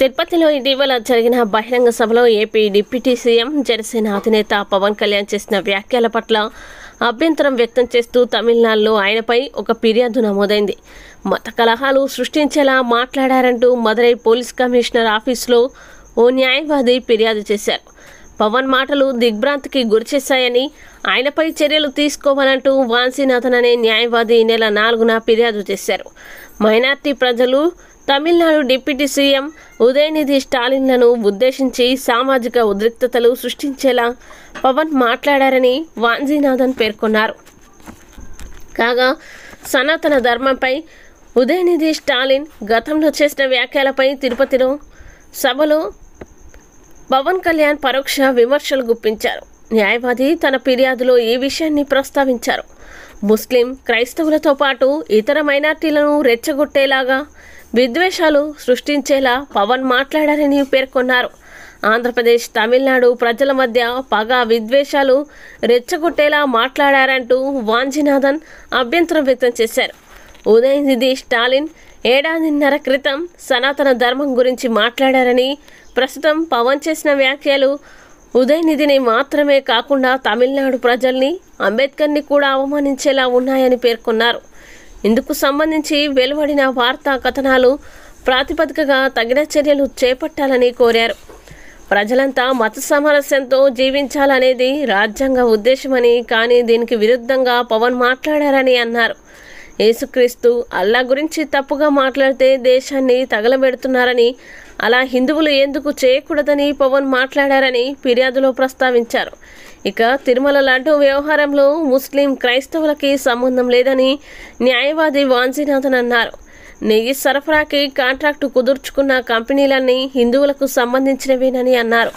తిరుపతిలో ఇటీవల జరిగిన బహిరంగ సభలో ఏపీ డిప్యూటీ సీఎం జనసేన అధినేత పవన్ కళ్యాణ్ చేసిన వ్యాఖ్యల పట్ల అభ్యంతరం వ్యక్తం చేస్తూ తమిళనాడులో ఆయనపై ఒక ఫిర్యాదు నమోదైంది. మత కలహాలు సృష్టించేలా మాట్లాడారంటూ మదురై పోలీస్ కమిషనర్ ఆఫీసులో ఓ న్యాయవాది ఫిర్యాదు చేశారు. పవన్ మాటలు దిగ్భ్రాంతికి గురిచేశాయని, ఆయనపై చర్యలు తీసుకోవాలంటూ వాంశీనాథన్ అనే న్యాయవాది నెల 4న ఫిర్యాదు చేశారు. మైనార్టీ ప్రజలు తమిళనాడు డిప్యూటీ సీఎం ఉదయనిధి స్టాలిన్లను ఉద్దేశించి సామాజిక ఉద్రిక్తతలు సృష్టించేలా పవన్ మాట్లాడారని వాంశీనాథన్ పేర్కొన్నారు. కాగా సనాతన ధర్మంపై ఉదయనిధి స్టాలిన్ గతంలో చేసిన వ్యాఖ్యలపై తిరుపతిలో సభలో పవన్ కళ్యాణ్ పరోక్ష విమర్శలు గుప్పించారు. న్యాయవాది తన ఫిర్యాదులో ఈ విషయాన్ని ప్రస్తావించారు. ముస్లిం, క్రైస్తవులతో పాటు ఇతర మైనార్టీలను రెచ్చగొట్టేలాగా విద్వేషాలు సృష్టించేలా పవన్ మాట్లాడారని పేర్కొన్నారు. ఆంధ్రప్రదేశ్, తమిళనాడు ప్రజల మధ్య పగ, విద్వేషాలు రెచ్చగొట్టేలా మాట్లాడారంటూ వాంశీనాథన్ అభ్యంతరం వ్యక్తం చేశారు. ఉదయనిధి స్టాలిన్ ఏడాదిన్నర క్రితం సనాతన ధర్మం గురించి మాట్లాడారని, ప్రస్తుతం పవన్ చేసిన వ్యాఖ్యలు ఉదయనిధిని మాత్రమే కాకుండా తమిళనాడు ప్రజల్ని, అంబేద్కర్ని కూడా అవమానించేలా ఉన్నాయని పేర్కొన్నారు. ఇందుకు సంబంధించి వెలువడిన వార్తా కథనాలు ప్రాతిపదికగా తగిన చర్యలు చేపట్టాలని కోరారు. ప్రజలంతా మత సామరస్యంతో జీవించాలనేది రాజ్యాంగ ఉద్దేశమని, కానీ దీనికి విరుద్ధంగా పవన్ మాట్లాడారని అన్నారు. యేసుక్రీస్తు, అల్లా గురించి తప్పుగా మాట్లాడితే దేశాన్ని తగలబెడుతున్నారని, అలా హిందువులు ఎందుకు చేయకూడదని పవన్ మాట్లాడారని ఫిర్యాదులో ప్రస్తావించారు. ఇక తిరుమల లడ్డూ వ్యవహారంలో ముస్లిం, క్రైస్తవులకి సంబంధం లేదని న్యాయవాది వాంశీనాథన్ అన్నారు. నెయ్యి సరఫరాకి కాంట్రాక్టు కుదుర్చుకున్న కంపెనీలన్నీ హిందువులకు సంబంధించినవేనని అన్నారు.